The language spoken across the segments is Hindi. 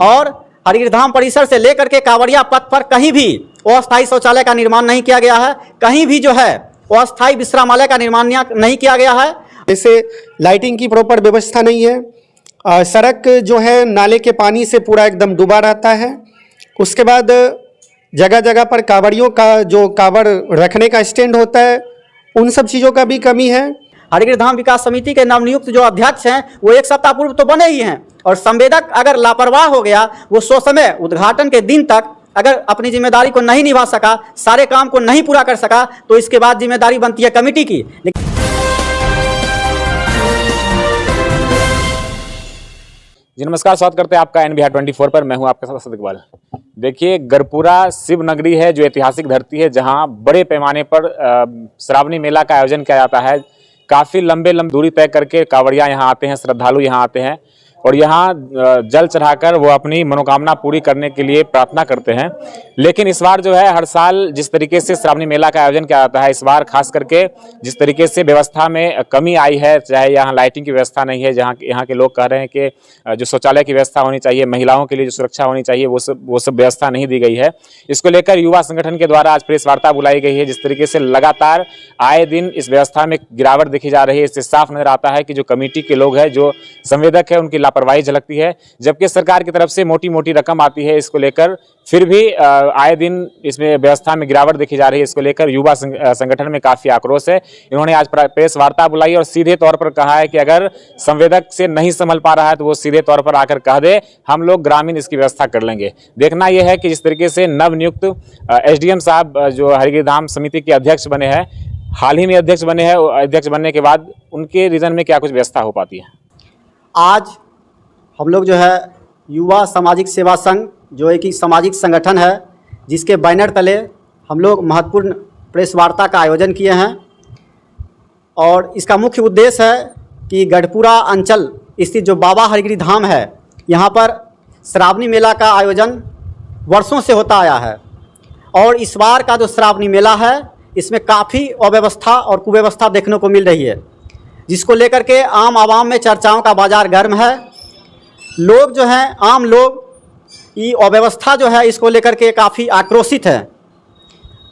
और हरिगिरधाम परिसर से लेकर के कांवड़िया पथ पर कहीं भी अस्थायी शौचालय का निर्माण नहीं किया गया है, कहीं भी जो है अस्थायी विश्रामालय का निर्माण नहीं किया गया है। जैसे लाइटिंग की प्रॉपर व्यवस्था नहीं है, सड़क जो है नाले के पानी से पूरा एकदम डूबा रहता है। उसके बाद जगह जगह पर कांवड़ियों का जो कांवड़ रखने का स्टैंड होता है, उन सब चीज़ों का भी कमी है। हरिगिरधाम विकास समिति के नवनियुक्त जो अध्यक्ष हैं वो एक सप्ताह पूर्व तो बने ही हैं, और संवेदक अगर लापरवाह हो गया, वो सो समय उद्घाटन के दिन तक अगर अपनी जिम्मेदारी को नहीं निभा सका, सारे काम को नहीं पूरा कर सका, तो इसके बाद जिम्मेदारी बनती है कमेटी की। जी नमस्कार, स्वागत करते हैं आपका NBR 24 पर। मैं हूं आपके साथ असद इकबाल। देखिए, गढ़पुरा शिव नगरी है जो ऐतिहासिक धरती है, जहां बड़े पैमाने पर श्रावणी मेला का आयोजन किया जाता है। काफ़ी लंबे दूरी तय करके कांवड़िया यहाँ आते हैं, श्रद्धालु यहाँ आते हैं और यहाँ जल चढ़ाकर वो अपनी मनोकामना पूरी करने के लिए प्रार्थना करते हैं। लेकिन इस बार जो है, हर साल जिस तरीके से श्रावणी मेला का आयोजन किया जाता है, इस बार खास करके जिस तरीके से व्यवस्था में कमी आई है, चाहे यहाँ लाइटिंग की व्यवस्था नहीं है, जहाँ यहाँ के लोग कह रहे हैं कि जो शौचालय की व्यवस्था होनी चाहिए, महिलाओं के लिए जो सुरक्षा होनी चाहिए, वो सब व्यवस्था नहीं दी गई है। इसको लेकर युवा संगठन के द्वारा आज प्रेस वार्ता बुलाई गई है। जिस तरीके से लगातार आए दिन इस व्यवस्था में गिरावट देखी जा रही है, इससे साफ नजर आता है कि जो कमेटी के लोग हैं, जो संवेदक है, उनकी लापरवाही झलकती है। जबकि सरकार की तरफ से मोटी मोटी रकम आती है इसको लेकर, फिर भी आए दिन इसमें व्यवस्था में गिरावट देखी जा रही है। इसको लेकर युवा संगठन में काफी आक्रोश है। इन्होंने आज प्रेस वार्ता बुलाई और सीधे तौर पर कहा है कि अगर संवेदक से नहीं संभल पा रहा है तो वो सीधे तौर पर आकर कह दे, हम लोग ग्रामीण इसकी व्यवस्था कर लेंगे। देखना यह है कि जिस तरीके से नवनियुक्त SDM साहब जो हरिगिरधाम समिति के अध्यक्ष बने हैं, हाल ही में अध्यक्ष बने हैं, अध्यक्ष बनने के बाद उनके रीजन में क्या कुछ व्यवस्था हो पाती है। आज हम लोग जो है युवा सामाजिक सेवा संघ, जो एक सामाजिक संगठन है, जिसके बैनर तले हम लोग महत्वपूर्ण प्रेस वार्ता का आयोजन किए हैं। और इसका मुख्य उद्देश्य है कि गढ़पुरा अंचल स्थित जो बाबा हरिगिरधाम है, यहाँ पर श्रावणी मेला का आयोजन वर्षों से होता आया है। और इस बार का जो श्रावणी मेला है, इसमें काफ़ी अव्यवस्था और कुव्यवस्था देखने को मिल रही है, जिसको लेकर के आम आवाम में चर्चाओं का बाजार गर्म है। लोग जो हैं, आम लोग ये अव्यवस्था जो है इसको लेकर के काफ़ी आक्रोशित है।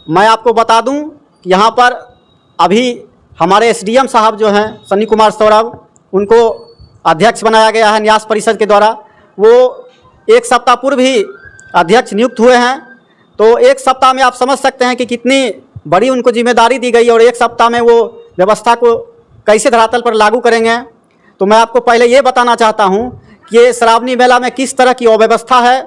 मैं आपको बता दूं कि यहाँ पर अभी हमारे SDM साहब जो हैं सन्नी कुमार सौरभ, उनको अध्यक्ष बनाया गया है न्यास परिषद के द्वारा। वो एक सप्ताह पूर्व ही अध्यक्ष नियुक्त हुए हैं। तो एक सप्ताह में आप समझ सकते हैं कि कितनी बड़ी उनको जिम्मेदारी दी गई और एक सप्ताह में वो व्यवस्था को कैसे धरातल पर लागू करेंगे। तो मैं आपको पहले ये बताना चाहता हूँ कि ये श्रावणी मेला में किस तरह की अव्यवस्था है।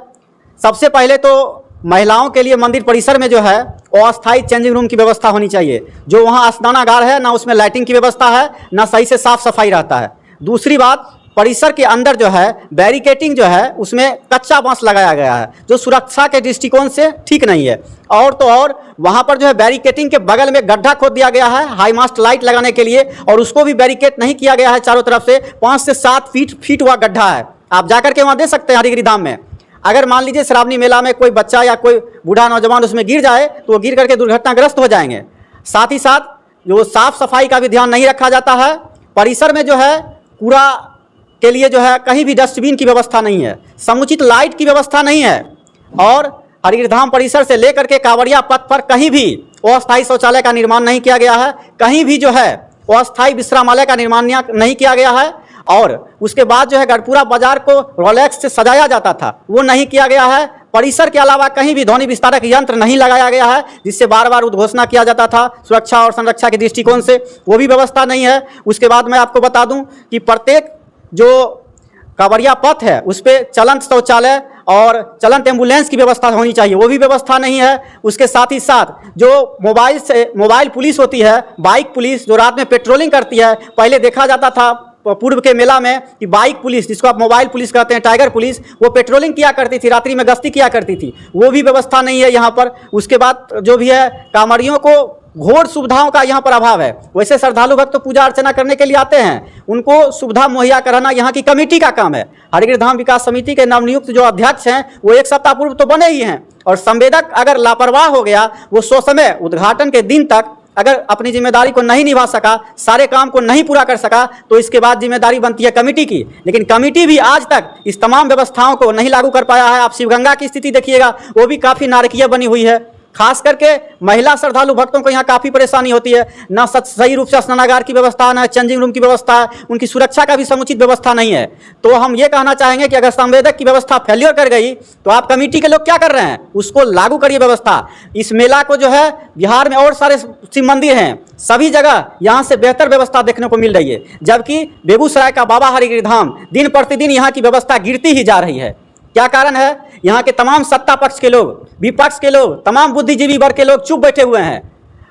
सबसे पहले तो महिलाओं के लिए मंदिर परिसर में जो है अस्थायी चेंजिंग रूम की व्यवस्था होनी चाहिए। जो वहाँ स्नानागार है, ना उसमें लाइटिंग की व्यवस्था है, ना सही से साफ सफाई रहता है। दूसरी बात, परिसर के अंदर जो है बैरिकेटिंग जो है उसमें कच्चा बांस लगाया गया है, जो सुरक्षा के दृष्टिकोण से ठीक नहीं है। और तो और वहाँ पर जो है बैरिकेटिंग के बगल में गड्ढा खोद दिया गया है हाई मास्ट लाइट लगाने के लिए, और उसको भी बैरिकेट नहीं किया गया है। चारों तरफ से 5 से 7 फीट हुआ गड्ढा है। आप जाकर के वहाँ दे सकते हैं हरिगिरधाम में। अगर मान लीजिए श्रावणी मेला में कोई बच्चा या कोई बूढ़ा नौजवान उसमें गिर जाए तो वो गिर करके दुर्घटनाग्रस्त हो जाएंगे। साथ ही साथ जो साफ सफाई का भी ध्यान नहीं रखा जाता है। परिसर में जो है कूड़ा के लिए जो है कहीं भी डस्टबिन की व्यवस्था नहीं है, समुचित लाइट की व्यवस्था नहीं है। और हरिगिरधाम परिसर से लेकर के कांवड़िया पथ पर कहीं भी अस्थायी शौचालय का निर्माण नहीं किया गया है, कहीं भी जो है अस्थायी विश्रामालय का निर्माण नहीं किया गया है। और उसके बाद जो है गढ़पुरा बाजार को रोलेक्स से सजाया जाता था, वो नहीं किया गया है। परिसर के अलावा कहीं भी ध्वनि विस्तारक यंत्र नहीं लगाया गया है, जिससे बार बार उद्घोषणा किया जाता था सुरक्षा और संरक्षा के दृष्टिकोण से, वो भी व्यवस्था नहीं है। उसके बाद मैं आपको बता दूं कि प्रत्येक जो कांवड़िया पथ है उस पर चलंत शौचालय और चलंत एम्बुलेंस की व्यवस्था होनी चाहिए, वो भी व्यवस्था नहीं है। उसके साथ ही साथ जो मोबाइल पुलिस होती है, बाइक पुलिस जो रात में पेट्रोलिंग करती है, पहले देखा जाता था पूर्व के मेला में कि बाइक पुलिस, जिसको आप मोबाइल पुलिस कहते हैं, टाइगर पुलिस, वो पेट्रोलिंग किया करती थी, रात्रि में गश्ती किया करती थी, वो भी व्यवस्था नहीं है यहाँ पर। उसके बाद जो भी है, कांवड़ियों को घोर सुविधाओं का यहाँ पर अभाव है। वैसे श्रद्धालु भक्त तो पूजा अर्चना करने के लिए आते हैं, उनको सुविधा मुहैया कराना यहाँ की कमेटी का काम है। हरिगिरधाम विकास समिति के नवनियुक्त जो अध्यक्ष हैं वो एक सप्ताह पूर्व तो बने ही हैं, और संवेदक अगर लापरवाह हो गया, वो सो समय उद्घाटन के दिन तक अगर अपनी जिम्मेदारी को नहीं निभा सका, सारे काम को नहीं पूरा कर सका, तो इसके बाद जिम्मेदारी बनती है कमेटी की। लेकिन कमेटी भी आज तक इस तमाम व्यवस्थाओं को नहीं लागू कर पाया है। आप शिवगंगा की स्थिति देखिएगा, वो भी काफ़ी नारकीय बनी हुई है। खास करके महिला श्रद्धालु भक्तों को यहाँ काफ़ी परेशानी होती है। ना सही रूप से स्नानागार की व्यवस्था, ना चेंजिंग रूम की व्यवस्था, उनकी सुरक्षा का भी समुचित व्यवस्था नहीं है। तो हम ये कहना चाहेंगे कि अगर संवेदक की व्यवस्था फेलियर कर गई तो आप कमेटी के लोग क्या कर रहे हैं, उसको लागू करिए व्यवस्था। इस मेला को जो है, बिहार में और सारे शिव मंदिर हैं, सभी जगह यहाँ से बेहतर व्यवस्था देखने को मिल रही है, जबकि बेगूसराय का बाबा हरिगिरी धाम दिन प्रतिदिन यहाँ की व्यवस्था गिरती ही जा रही है। क्या कारण है? यहाँ के तमाम सत्ता पक्ष के लोग, विपक्ष के लोग, तमाम बुद्धिजीवी वर्ग के लोग चुप बैठे हुए हैं।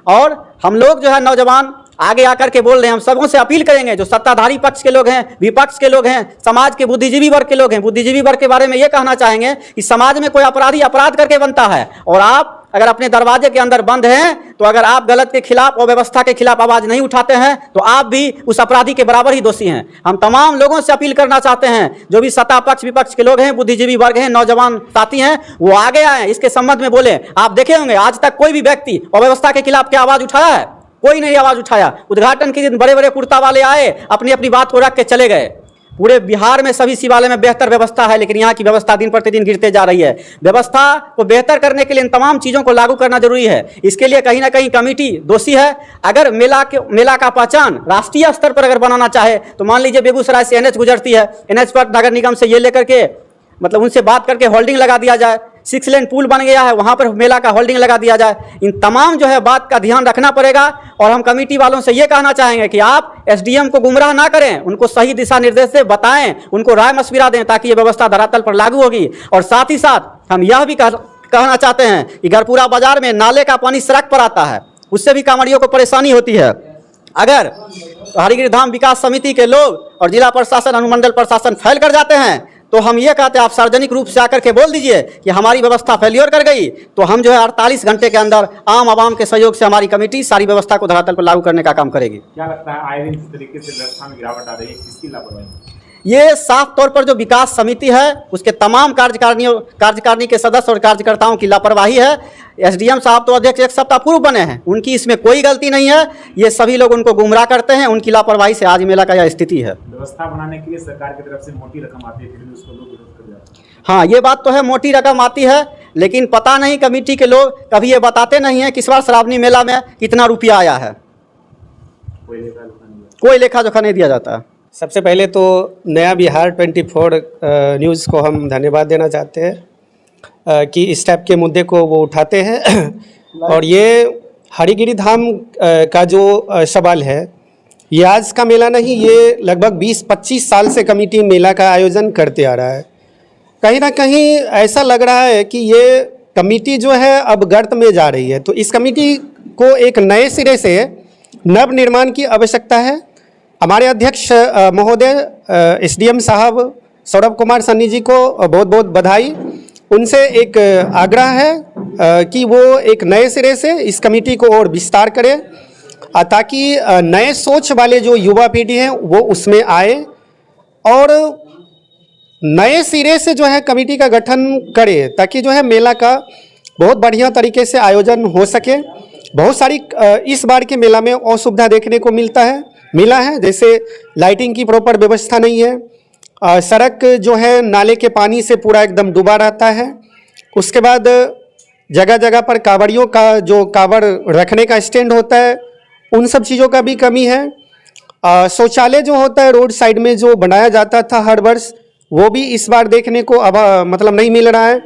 और हम लोग जो है नौजवान आगे आकर के बोल रहे हैं। हम सबों से अपील करेंगे, जो सत्ताधारी पक्ष के लोग हैं, विपक्ष के लोग हैं, समाज के बुद्धिजीवी वर्ग के लोग हैं, बुद्धिजीवी वर्ग के बारे में ये कहना चाहेंगे कि समाज में कोई अपराधी अपराध करके बनता है, और आप अगर अपने दरवाजे के अंदर बंद हैं, तो अगर आप गलत के खिलाफ और व्यवस्था के खिलाफ आवाज नहीं उठाते हैं, तो आप भी उस अपराधी के बराबर ही दोषी हैं। हम तमाम लोगों से अपील करना चाहते हैं, जो भी सत्ता पक्ष विपक्ष के लोग हैं, बुद्धिजीवी वर्ग हैं, नौजवान साथी हैं, वो आगे आए, इसके संबंध में बोले। आप देखे होंगे आज तक कोई भी व्यक्ति अव्यवस्था के खिलाफ क्या आवाज उठाया है? कोई नहीं आवाज उठाया। उद्घाटन के दिन बड़े बड़े कुर्ता वाले आए, अपनी अपनी बात को रख के चले गए। पूरे बिहार में सभी शिवालय में बेहतर व्यवस्था है, लेकिन यहाँ की व्यवस्था दिन प्रतिदिन गिरते जा रही है। व्यवस्था को बेहतर करने के लिए इन तमाम चीज़ों को लागू करना जरूरी है। इसके लिए कहीं ना कहीं कमेटी दोषी है। अगर मेला का पहचान राष्ट्रीय स्तर पर अगर बनाना चाहे, तो मान लीजिए बेगूसराय से NH गुजरती है, NH पर नगर निगम से ये लेकर के मतलब उनसे बात करके होल्डिंग लगा दिया जाए। 6 लेन पुल बन गया है, वहाँ पर मेला का होल्डिंग लगा दिया जाए। इन तमाम जो है बात का ध्यान रखना पड़ेगा। और हम कमेटी वालों से ये कहना चाहेंगे कि आप SDM को गुमराह ना करें, उनको सही दिशा निर्देश से बताएं, उनको राय मशविरा दें, ताकि ये व्यवस्था धरातल पर लागू होगी। और साथ ही साथ हम यह भी कहना चाहते हैं कि गरपुरा बाजार में नाले का पानी सड़क पर आता है, उससे भी कांवड़ियों को परेशानी होती है। अगर हरिगिरी धाम विकास समिति के लोग और जिला प्रशासन, अनुमंडल प्रशासन फैल कर जाते हैं, तो हम ये कहते हैं आप सार्वजनिक रूप से आकर के बोल दीजिए कि हमारी व्यवस्था फेलियर कर गई, तो हम जो है 48 घंटे के अंदर आम आवाम के सहयोग से हमारी कमेटी सारी व्यवस्था को धरातल पर लागू करने का काम करेगी। क्या लगता है आए दिन किस तरीके से व्यवस्था में गिरावट आ रही है, किसकी लापरवाही? ये साफ तौर पर जो विकास समिति है, उसके तमाम कार्यकारिणी के सदस्य और कार्यकर्ताओं की लापरवाही है। SDM साहब तो अध्यक्ष 1 सप्ताह पूर्व बने हैं, उनकी इसमें कोई गलती नहीं है। ये सभी लोग उनको गुमराह करते हैं, उनकी लापरवाही से आज मेला का यह स्थिति है। व्यवस्था बनाने के लिए सरकार की तरफ से मोटी रकम आती है, फिर भी उसको लोग विरोध कर जाते हैं। हाँ, ये बात तो है, मोटी रकम आती है, लेकिन पता नहीं कमेटी के लोग कभी ये बताते नहीं हैं कि इस बार श्रावणी मेला में कितना रुपया आया है। कोई लेखा जोखा नहीं दिया जाता। सबसे पहले तो नया बिहार 24 न्यूज़ को हम धन्यवाद देना चाहते हैं कि इस टाइप के मुद्दे को वो उठाते हैं। और ये हरिगिरी धाम का जो सवाल है, ये आज का मेला नहीं, ये लगभग 20-25 साल से कमेटी मेला का आयोजन करते आ रहा है। कहीं ना कहीं ऐसा लग रहा है कि ये कमेटी जो है अब गर्त में जा रही है। तो इस कमेटी को एक नए सिरे से नव निर्माण की आवश्यकता है। हमारे अध्यक्ष महोदय SDM साहब सौरभ कुमार सन्नी जी को बहुत बहुत बधाई। उनसे एक आग्रह है कि वो एक नए सिरे से इस कमेटी को और विस्तार करें, ताकि नए सोच वाले जो युवा पीढ़ी हैं वो उसमें आए और नए सिरे से जो है कमेटी का गठन करे, ताकि जो है मेला का बहुत बढ़िया तरीके से आयोजन हो सके। बहुत सारी इस बार के मेला में असुविधा देखने को मिला है, जैसे लाइटिंग की प्रॉपर व्यवस्था नहीं है, सड़क जो है नाले के पानी से पूरा एकदम डूबा रहता है। उसके बाद जगह जगह पर कांवड़ियों का जो कांवड़ रखने का स्टैंड होता है, उन सब चीज़ों का भी कमी है। शौचालय जो होता है रोड साइड में जो बनाया जाता था हर वर्ष, वो भी इस बार देखने को अब मतलब नहीं मिल रहा है।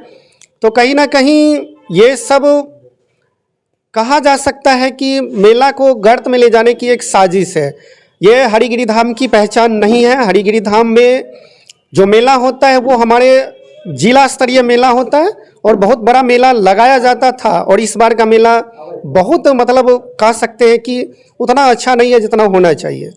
तो कहीं ना कहीं ये सब कहा जा सकता है कि मेला को गर्त में ले जाने की एक साजिश है। ये हरिगिरी धाम की पहचान नहीं है। हरिगिरी धाम में जो मेला होता है वो हमारे जिला स्तरीय मेला होता है और बहुत बड़ा मेला लगाया जाता था। और इस बार का मेला बहुत मतलब कह सकते हैं कि उतना अच्छा नहीं है जितना होना चाहिए।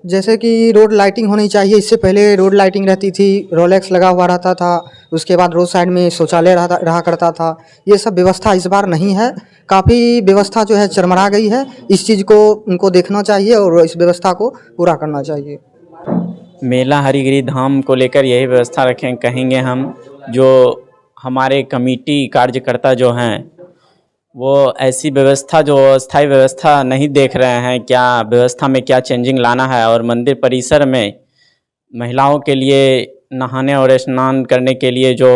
जैसे कि रोड लाइटिंग होनी चाहिए, इससे पहले रोड लाइटिंग रहती थी, रोलेक्स लगा हुआ रहता था, उसके बाद रोड साइड में शौचालय रहा करता था। ये सब व्यवस्था इस बार नहीं है। काफ़ी व्यवस्था जो है चरमरा गई है। इस चीज़ को उनको देखना चाहिए और इस व्यवस्था को पूरा करना चाहिए। मेला हरिगिरी धाम को लेकर यही व्यवस्था कहेंगे हम। जो हमारे कमेटी कार्यकर्ता जो हैं वो ऐसी व्यवस्था जो अस्थायी व्यवस्था नहीं देख रहे हैं, क्या व्यवस्था में क्या चेंजिंग लाना है। और मंदिर परिसर में महिलाओं के लिए नहाने और स्नान करने के लिए जो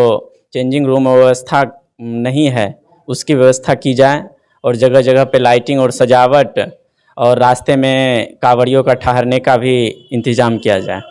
चेंजिंग रूम व्यवस्था नहीं है, उसकी व्यवस्था की जाए। और जगह जगह पे लाइटिंग और सजावट और रास्ते में कांवड़ियों का ठहरने का भी इंतज़ाम किया जाए।